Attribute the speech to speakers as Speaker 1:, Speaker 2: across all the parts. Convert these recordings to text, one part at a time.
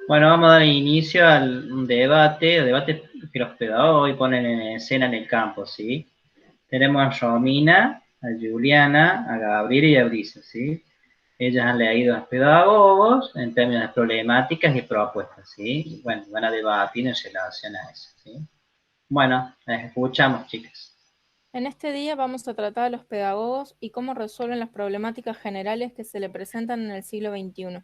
Speaker 1: Bueno, vamos a dar inicio al un debate que los pedagogos hoy ponen en escena en el campo, ¿sí? Tenemos a Romina, a Juliana, a Gabriela y a Brisa, ¿sí? Ellas han leído a los pedagogos en términos de problemáticas y propuestas, ¿sí? Y bueno, van a debatir en relación a eso, ¿sí? Bueno, las escuchamos, chicas.
Speaker 2: En este día vamos a tratar a los pedagogos y cómo resuelven las problemáticas generales que se le presentan en el siglo XXI,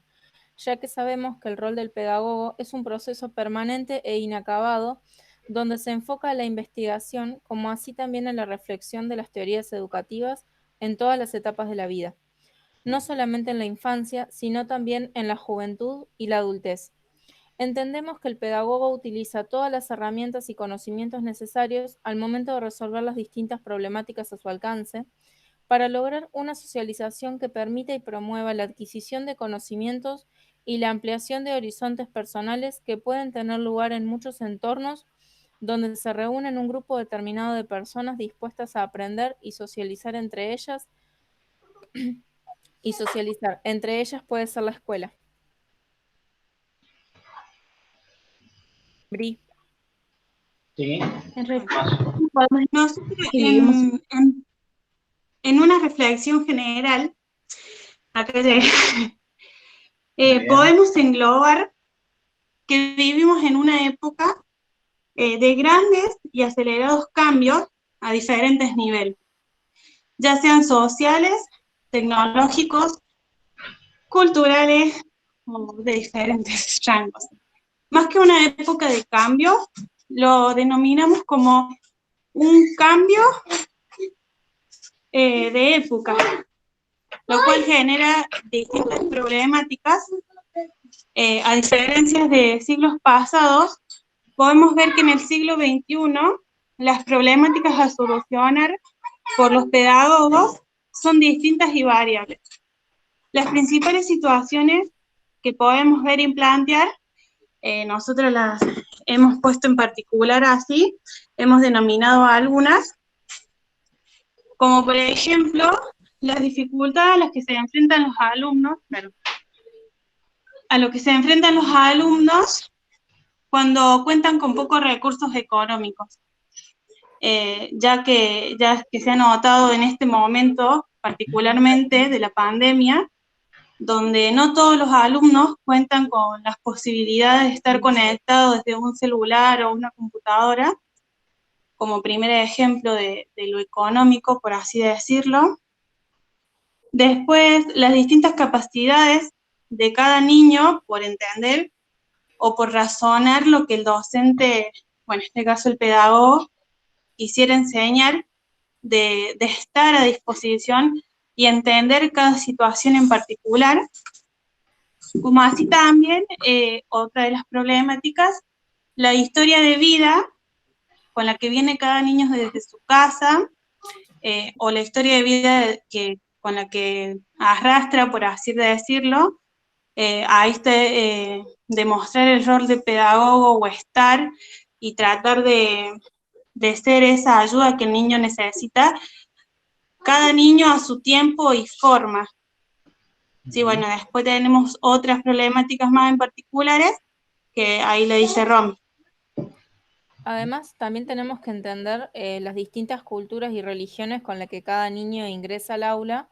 Speaker 2: ya que sabemos que el rol del pedagogo es un proceso permanente e inacabado, donde se enfoca en la investigación, como así también en la reflexión de las teorías educativas en todas las etapas de la vida, no solamente en la infancia, sino también en la juventud y la adultez. Entendemos que el pedagogo utiliza todas las herramientas y conocimientos necesarios al momento de resolver las distintas problemáticas a su alcance para lograr una socialización que permita y promueva la adquisición de conocimientos y la ampliación de horizontes personales que pueden tener lugar en muchos entornos donde se reúnen un grupo determinado de personas dispuestas a aprender y socializar entre ellas, y socializar. Entre ellas puede ser la escuela. Bri.
Speaker 1: ¿Sí?
Speaker 3: En reflexión,
Speaker 1: Paso.
Speaker 3: podemos
Speaker 4: Nosotros
Speaker 3: que vivimos
Speaker 4: en una reflexión general, acá llegué,
Speaker 1: Muy bien.
Speaker 4: podemos englobar que vivimos en una época de grandes y acelerados cambios a diferentes niveles, ya sean sociales, tecnológicos, culturales o de diferentes rangos. Más que una época de cambio, lo denominamos como un cambio de época, lo cual genera distintas problemáticas. A diferencia de siglos pasados, podemos ver que en el siglo XXI las problemáticas a solucionar por los pedagogos son distintas y variables. Las principales situaciones que podemos ver y plantear, nosotros las hemos puesto en particular así, hemos denominado algunas, como por ejemplo, las dificultades a las que se enfrentan los alumnos, a lo que se enfrentan los alumnos cuando cuentan con pocos recursos económicos, ya que se ha notado en este momento, particularmente de la pandemia, donde no todos los alumnos cuentan con las posibilidades de estar conectados desde un celular o una computadora, como primer ejemplo de lo económico, por así decirlo. Después, las distintas capacidades de cada niño por entender o por razonar lo que el docente, bueno, en este caso el pedagogo, quisiera enseñar, de estar a disposición y entender cada situación en particular, como así también, otra de las problemáticas, la historia de vida con la que viene cada niño desde su casa, o la historia de vida con la que arrastra, por así decirlo, a demostrar el rol de pedagogo o estar y tratar de ser esa ayuda que el niño necesita, cada niño a su tiempo y forma. Sí, bueno, después tenemos otras problemáticas más en particulares, que ahí le dice Rom.
Speaker 2: Además, también tenemos que entender las distintas culturas y religiones con las que cada niño ingresa al aula,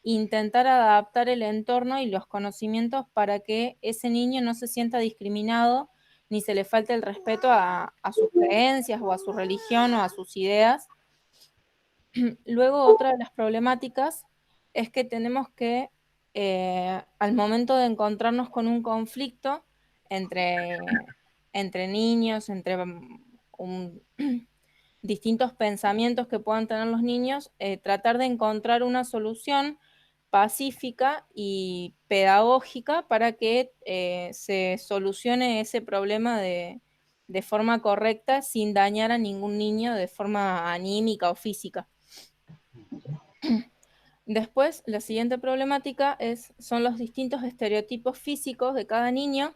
Speaker 2: e intentar adaptar el entorno y los conocimientos para que ese niño no se sienta discriminado ni se le falte el respeto a sus creencias o a su religión o a sus ideas. Luego, otra de las problemáticas es que tenemos que, al momento de encontrarnos con un conflicto entre, entre niños, entre distintos pensamientos que puedan tener los niños, tratar de encontrar una solución pacífica y pedagógica para que se solucione ese problema de forma correcta sin dañar a ningún niño de forma anímica o física. Después, la siguiente problemática son los distintos estereotipos físicos de cada niño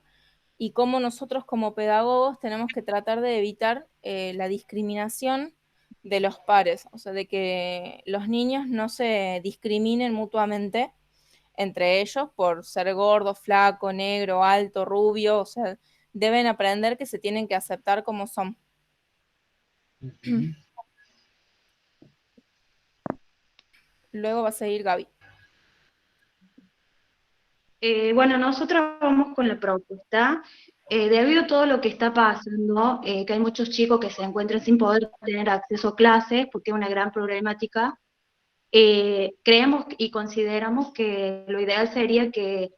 Speaker 2: y cómo nosotros como pedagogos tenemos que tratar de evitar la discriminación de los pares, o sea, de que los niños no se discriminen mutuamente entre ellos por ser gordo, flaco, negro, alto, rubio, o sea, deben aprender que se tienen que aceptar como son. Luego va a seguir Gaby.
Speaker 3: Bueno, nosotros vamos con la propuesta. Debido a todo lo que está pasando, que hay muchos chicos que se encuentran sin poder tener acceso a clases, porque es una gran problemática, creemos y consideramos que lo ideal sería que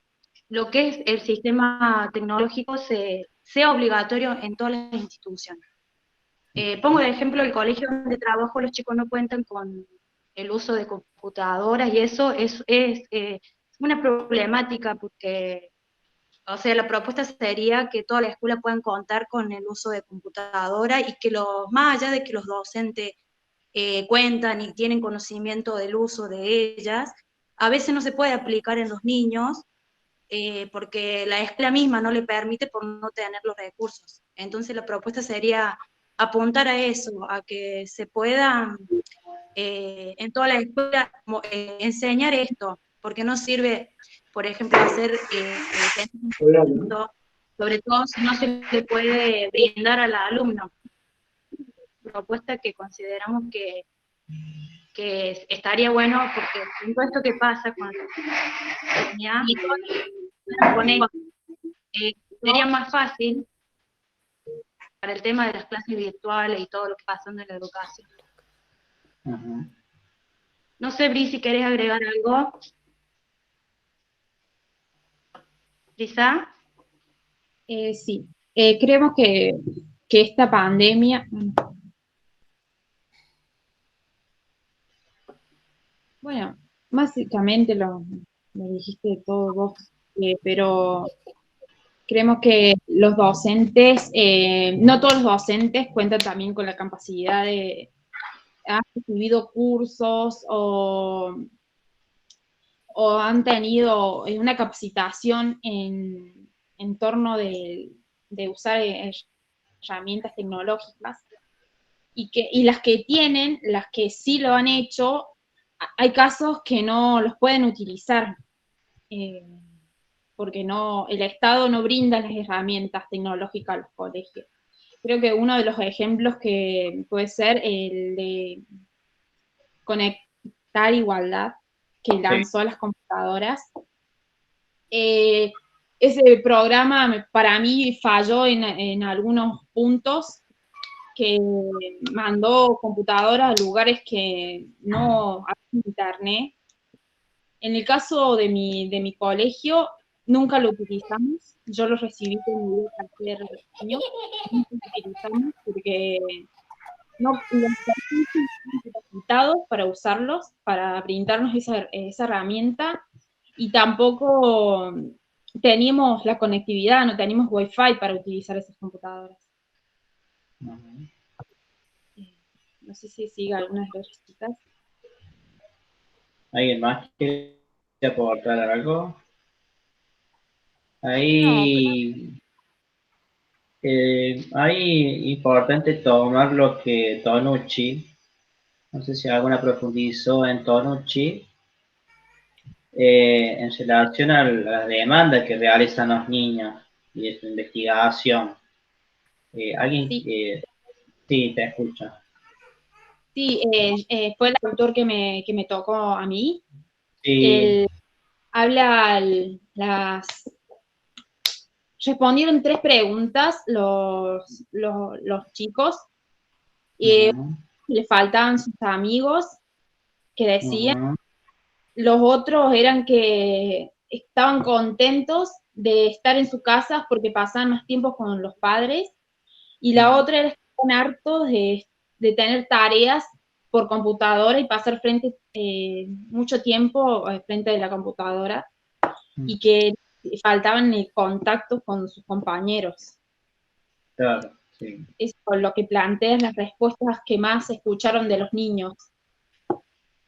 Speaker 3: lo que es el sistema tecnológico sea obligatorio en todas las instituciones. Pongo de ejemplo el colegio donde trabajo, los chicos no cuentan con el uso de computadoras y eso es una problemática porque, o sea, la propuesta sería que toda la escuela puedan contar con el uso de computadora y que más allá de que los docentes cuentan y tienen conocimiento del uso de ellas, a veces no se puede aplicar en los niños porque la escuela misma no le permite por no tener los recursos. Entonces la propuesta sería apuntar a eso, a que se pueda en toda la escuela enseñar esto, porque no sirve, por ejemplo, hacer sobre todo si no se le puede brindar al alumno. Propuesta que consideramos que estaría bueno, porque con todo esto que pasa con sería más fácil para el tema de las clases virtuales y todo lo que pasa en la educación. No sé, Bri, si querés agregar algo. ¿Lisa?
Speaker 5: Sí, creemos que esta pandemia, bueno, básicamente lo dijiste todo vos, pero creemos que los docentes, no todos los docentes cuentan también con la capacidad de haber recibido cursos o han tenido una capacitación en torno de usar herramientas tecnológicas y las que tienen, las que sí lo han hecho, hay casos que no los pueden utilizar porque el Estado no brinda las herramientas tecnológicas a los colegios. Creo que uno de los ejemplos que puede ser el de Conectar Igualdad, que lanzó las computadoras. Ese programa para mí falló en algunos puntos, que mandó computadoras a lugares que no había internet. En el caso de mi colegio, nunca lo utilizamos. Yo lo recibí con mi tercer año, nunca lo utilizamos porque no los capacitados para usarlos, para brindarnos esa herramienta, y tampoco teníamos la conectividad, no teníamos Wi-Fi para utilizar esas computadoras. No sé si sigue algunas de las chicas.
Speaker 1: ¿Alguien más quiere aportar algo? Ahí importante tomar lo que Tonucci, no sé si alguna profundizó en Tonucci, en relación a las demandas que realizan los niños y de su investigación. ¿Alguien?
Speaker 5: Sí.
Speaker 1: Sí, te escucho.
Speaker 5: Sí, fue el autor que me tocó a mí.
Speaker 1: Sí.
Speaker 5: Él habla respondieron 3 preguntas los chicos, y le faltaban sus amigos, que decían. Los otros eran que estaban contentos de estar en su casa porque pasaban más tiempo con los padres, y la otra era que estaban hartos de tener tareas por computadora y pasar mucho tiempo frente de la computadora, y que faltaban el contacto con sus compañeros.
Speaker 1: Claro, sí.
Speaker 5: Es por lo que planteas las respuestas que más se escucharon de los niños.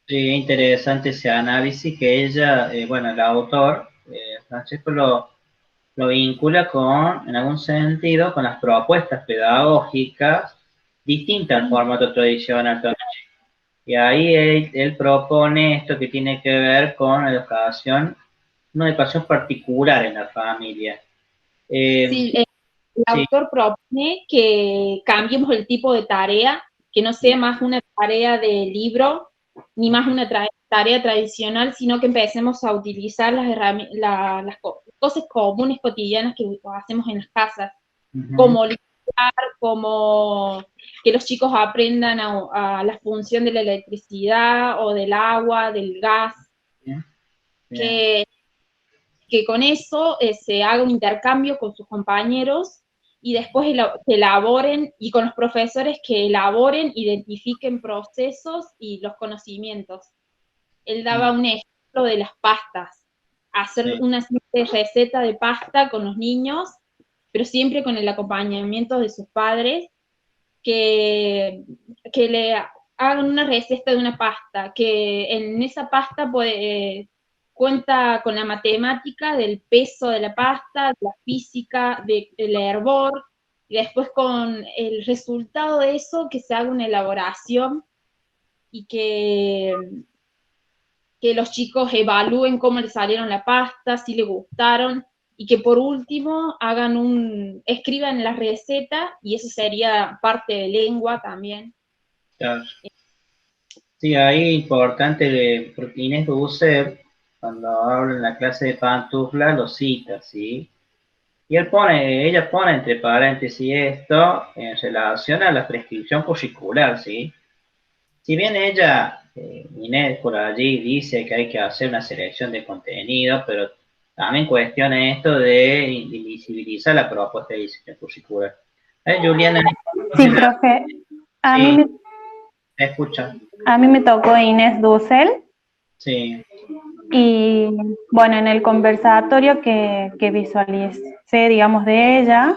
Speaker 1: Sí, interesante ese análisis que ella, bueno, el autor, Francesco, lo vincula en algún sentido, con las propuestas pedagógicas distintas al formato tradicional. Y ahí él propone esto que tiene que ver con la educación una educación particular en la familia.
Speaker 5: Sí, el
Speaker 1: sí,
Speaker 5: autor propone que cambiemos el tipo de tarea, que no sea más una tarea de libro, ni más una tarea tradicional, sino que empecemos a utilizar las cosas comunes, cotidianas que hacemos en las casas, como limpiar, como que los chicos aprendan a la función de la electricidad o del agua, del gas, que con eso se haga un intercambio con sus compañeros y después que elaboren, y con los profesores que elaboren, identifiquen procesos y los conocimientos. Él daba un ejemplo de las pastas, hacer una simple receta de pasta con los niños, pero siempre con el acompañamiento de sus padres, que le hagan una receta de una pasta, que en esa pasta cuenta con la matemática del peso de la pasta, de la física, del hervor, y después con el resultado de eso que se haga una elaboración y que los chicos evalúen cómo les salieron la pasta, si les gustaron, y que por último escriban la receta, y eso sería parte de lengua también.
Speaker 1: Claro. Sí, ahí importante, porque Inés Dussel, cuando habla en la clase de pantufla, lo cita, ¿sí? Y ella pone entre paréntesis esto en relación a la prescripción curricular, ¿sí? Si bien ella, Inés, por allí dice que hay que hacer una selección de contenido, pero también cuestiona esto de invisibilizar la propuesta de diseño curricular. Juliana.
Speaker 6: Sí, profe. A mí me tocó Inés Dussel.
Speaker 1: Sí.
Speaker 6: Y bueno, en el conversatorio que visualicé, digamos, de ella,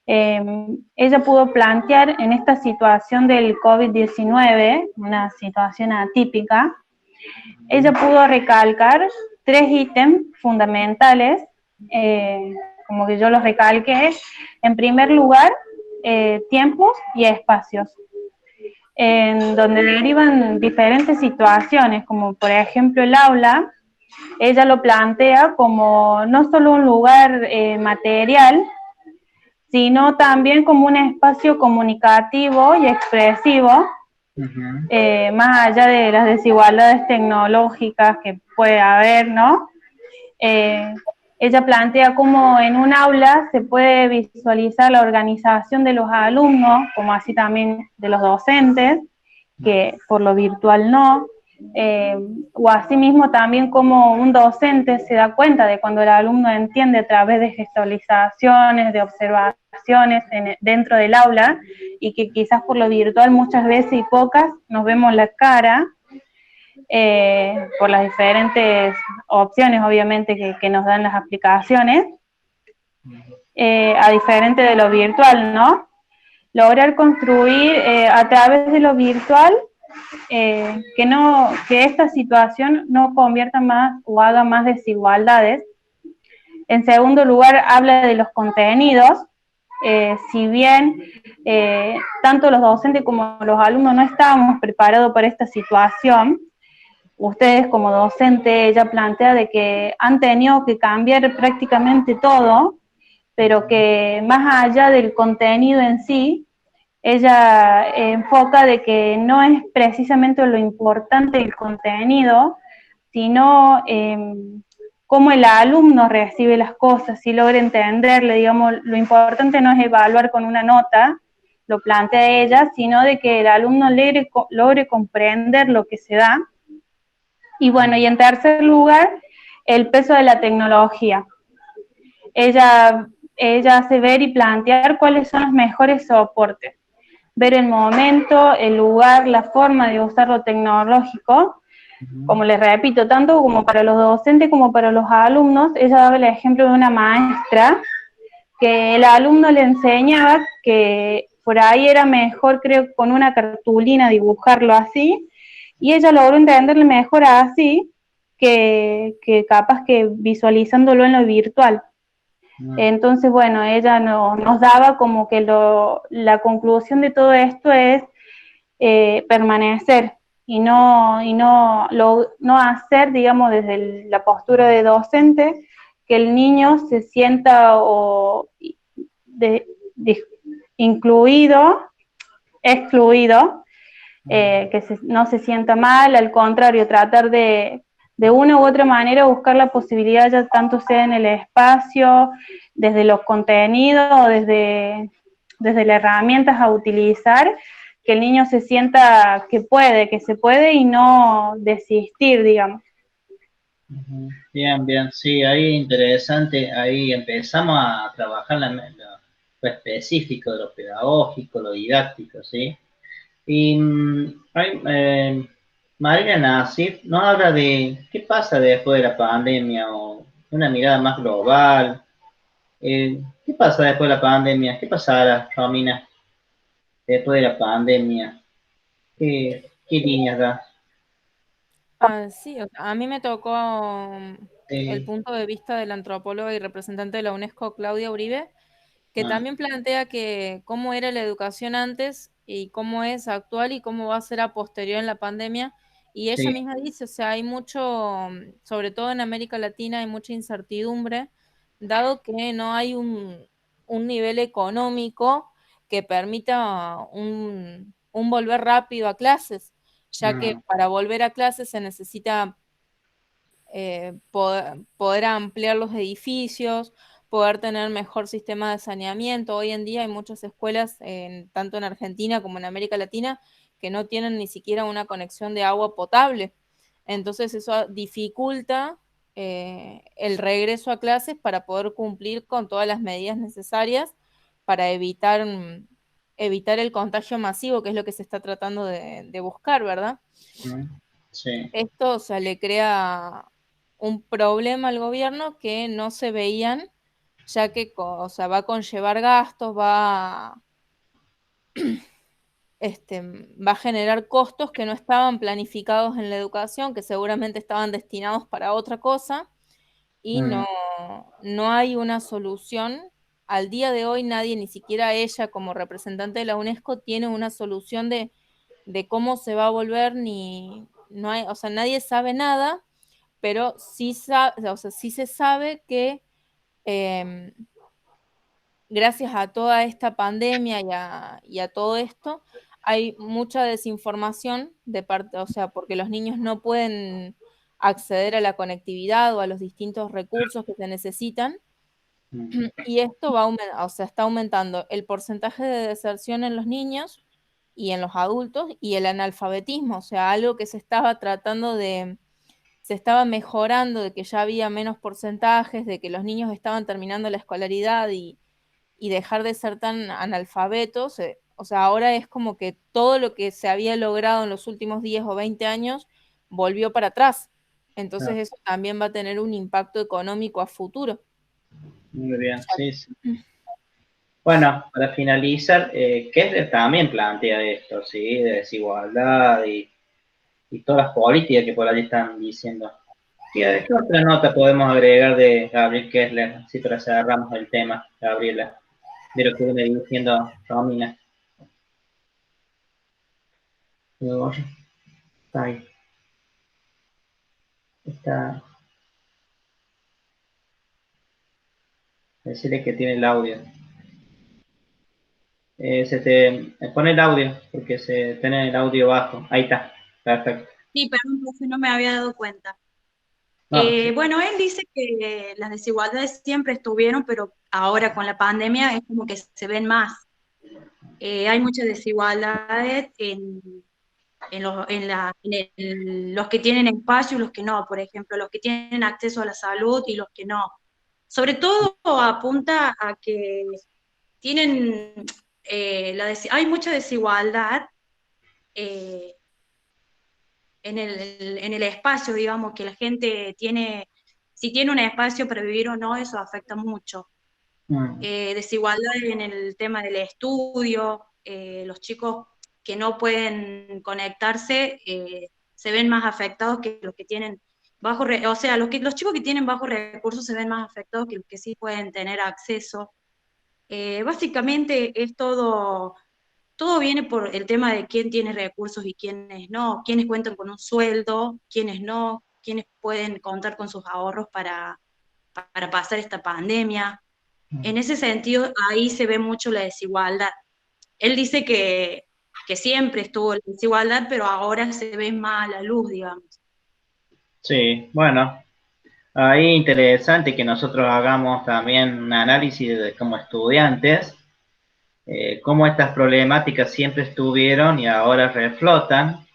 Speaker 6: ella pudo plantear en esta situación del COVID-19, una situación atípica, ella pudo recalcar 3 ítems fundamentales, como que yo los recalqué. En primer lugar, tiempos y espacios, en donde derivan diferentes situaciones, como por ejemplo el aula. Ella lo plantea como no solo un lugar material, sino también como un espacio comunicativo y expresivo, más allá de las desigualdades tecnológicas que puede haber, ¿no? Ella plantea cómo en un aula se puede visualizar la organización de los alumnos, como así también de los docentes, que por lo virtual no, o asimismo también como un docente se da cuenta de cuando el alumno entiende a través de gestualizaciones, de observaciones dentro del aula, y que quizás por lo virtual muchas veces y pocas nos vemos la cara, por las diferentes opciones obviamente que nos dan las aplicaciones, a diferente de lo virtual, ¿no? Lograr construir a través de lo virtual que esta situación no convierta más o haga más desigualdades. En segundo lugar, habla de los contenidos. Si bien tanto los docentes como los alumnos no estábamos preparados para esta situación, ustedes como docente, ella plantea de que han tenido que cambiar prácticamente todo, pero que más allá del contenido en sí, ella enfoca de que no es precisamente lo importante el contenido, sino cómo el alumno recibe las cosas, si logra entenderle, digamos, lo importante no es evaluar con una nota, lo plantea ella, sino de que el alumno logre comprender lo que se da. Y bueno, y en tercer lugar, el peso de la tecnología. Ella hace ver y plantear cuáles son los mejores soportes, ver el momento, el lugar, la forma de usar lo tecnológico, como les repito, tanto como para los docentes como para los alumnos. Ella daba el ejemplo de una maestra que el alumno le enseñaba que por ahí era mejor, creo, con una cartulina dibujarlo así, y ella logró entenderle mejor así que capaz que visualizándolo en lo virtual. Entonces, bueno, ella nos daba como que la conclusión de todo esto es permanecer, no hacer, digamos, desde la postura de docente, que el niño se sienta incluido, excluido, no se sienta mal, al contrario, tratar de una u otra manera buscar la posibilidad, ya tanto sea en el espacio, desde los contenidos o desde las herramientas a utilizar, que el niño se sienta que se puede y no desistir, digamos.
Speaker 1: Bien, bien, sí, ahí interesante, ahí empezamos a trabajar lo específico de lo pedagógico, lo didáctico, ¿sí? Y María Nasif nos habla de qué pasa después de la pandemia o una mirada más global. ¿Qué pasa después de la pandemia? ¿Qué pasará, Romina, después de la pandemia? ¿Qué líneas da?
Speaker 2: Sí, o sea, a mí me tocó el punto de vista de la antropóloga y representante de la UNESCO, Claudia Uribe, que también plantea que cómo era la educación antes y cómo es actual y cómo va a ser a posterior en la pandemia. Y ella misma dice, o sea, hay mucho, sobre todo en América Latina, hay mucha incertidumbre, dado que no hay un nivel económico que permita un volver rápido a clases, ya que para volver a clases se necesita poder ampliar los edificios, poder tener mejor sistema de saneamiento. Hoy en día hay muchas escuelas, tanto en Argentina como en América Latina, que no tienen ni siquiera una conexión de agua potable. Entonces eso dificulta el regreso a clases para poder cumplir con todas las medidas necesarias para evitar el contagio masivo, que es lo que se está tratando de buscar, ¿verdad?
Speaker 1: Sí.
Speaker 2: Esto, o sea, le crea un problema al gobierno que no se veían, ya que, o sea, va a conllevar gastos, va a generar costos que no estaban planificados en la educación, que seguramente estaban destinados para otra cosa, y no hay una solución. Al día de hoy nadie, ni siquiera ella como representante de la UNESCO, tiene una solución de cómo se va a volver, no hay, o sea, nadie sabe nada, pero sí, o sea, sí se sabe que gracias a toda esta pandemia y a todo esto, hay mucha desinformación de parte, o sea, porque los niños no pueden acceder a la conectividad o a los distintos recursos que se necesitan. Y esto o sea, está aumentando el porcentaje de deserción en los niños y en los adultos y el analfabetismo, o sea, algo que se estaba mejorando, de que ya había menos porcentajes, de que los niños estaban terminando la escolaridad y dejar de ser tan analfabetos. O sea, ahora es como que todo lo que se había logrado en los últimos 10 o 20 años volvió para atrás. Entonces eso también va a tener un impacto económico a futuro.
Speaker 1: Muy bien, sí, sí. Bueno, para finalizar, Kessler también plantea esto, ¿sí? De desigualdad y todas las políticas que por allí están diciendo. ¿Qué otra nota podemos agregar de Gabriel Kessler? Así para cerramos el tema, Gabriela, de lo que viene diciendo Romina. Está ahí. Está. Decirle que tiene el audio. Se te pone el audio, porque se tiene el audio bajo. Ahí está, perfecto.
Speaker 4: Sí, perdón, profe, no me había dado cuenta.
Speaker 1: No, sí.
Speaker 4: Bueno, él dice que las desigualdades siempre estuvieron, pero ahora con la pandemia es como que se ven más. Hay muchas desigualdades en los que tienen espacio y los que no, por ejemplo, los que tienen acceso a la salud y los que no. Sobre todo apunta a que tienen, hay mucha desigualdad en el espacio, digamos, que la gente tiene, si tiene un espacio para vivir o no, eso afecta mucho. Desigualdad en el tema del estudio, los chicos que no pueden conectarse se ven más afectados que los que tienen o sea, los chicos que tienen bajos recursos se ven más afectados que los que sí pueden tener acceso. Básicamente es todo
Speaker 3: todo viene por el tema de quién tiene recursos y quiénes no, quiénes cuentan con un sueldo, quiénes no, quiénes pueden contar con sus ahorros para pasar esta pandemia. En ese sentido, ahí se ve mucho la desigualdad. Él dice que siempre estuvo la desigualdad, pero ahora se ve más a la luz, digamos.
Speaker 1: Sí, bueno, ahí interesante que nosotros hagamos también un análisis como estudiantes, cómo estas problemáticas siempre estuvieron y ahora reflotan.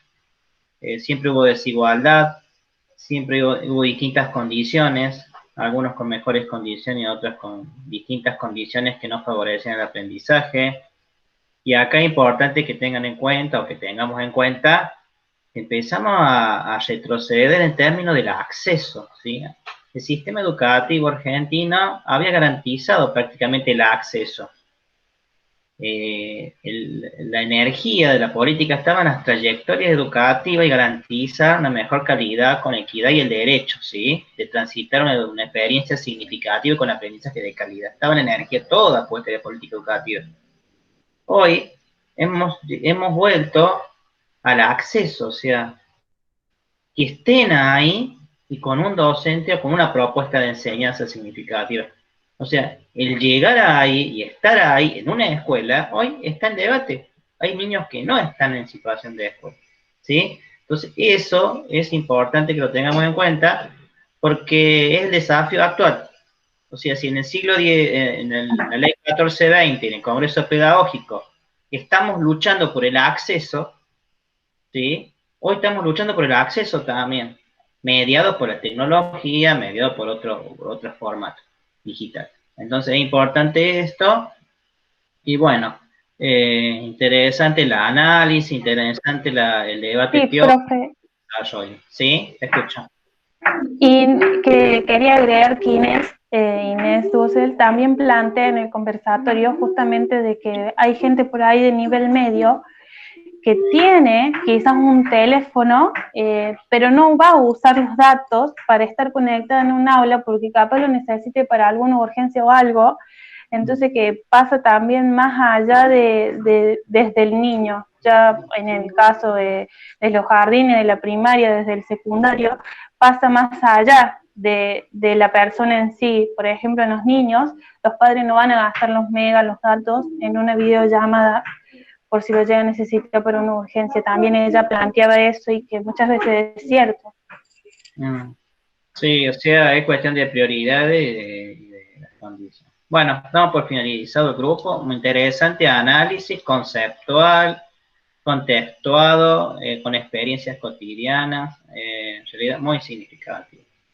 Speaker 1: Siempre hubo desigualdad, siempre hubo distintas condiciones, algunos con mejores condiciones y otros con distintas condiciones que no favorecen el aprendizaje. Y acá es importante que tengan en cuenta o que tengamos en cuenta, empezamos a retroceder en términos del acceso, ¿sí? El sistema educativo argentino había garantizado prácticamente el acceso. La energía de la política estaba en las trayectorias educativas y garantizar una mejor calidad con equidad y el derecho, ¿sí? De transitar una experiencia significativa con aprendizaje de calidad. Estaba la energía toda puesta en la política educativa. Hoy hemos vuelto al acceso, o sea, que estén ahí y con un docente o con una propuesta de enseñanza significativa. O sea, el llegar ahí y estar ahí en una escuela, hoy está en debate. Hay niños que no están en situación de escuela, ¿sí? Entonces, eso es importante que lo tengamos en cuenta porque es el desafío actual. O sea, si en el siglo X, la ley 1420, en el Congreso Pedagógico, estamos luchando por el acceso, ¿sí? Hoy estamos luchando por el acceso también, mediado por la tecnología, mediado por otro formato digital. Entonces es importante esto, y bueno, interesante el análisis, interesante el debate
Speaker 6: Sí, profe.
Speaker 1: ¿Sí? Te escucho.
Speaker 6: Y que quería agregar que Inés Dussel también plantea en el conversatorio justamente de que hay gente por ahí de nivel medio que tiene quizás un teléfono, pero no va a usar los datos para estar conectada en un aula porque capaz lo necesite para alguna urgencia o algo, entonces que pasa también más allá desde el niño, ya en el caso de los jardines, de la primaria, desde el secundario, pasa más allá de la persona en sí. Por ejemplo, en los niños, los padres no van a gastar los megas, los datos en una videollamada por si lo llega a necesitar para una urgencia. También ella planteaba eso y que muchas veces es cierto.
Speaker 1: Sí, o sea, es cuestión de prioridades y de las condiciones. Bueno, damos por finalizado el grupo. Un interesante análisis conceptual, contextuado, con experiencias cotidianas, en realidad muy significativo.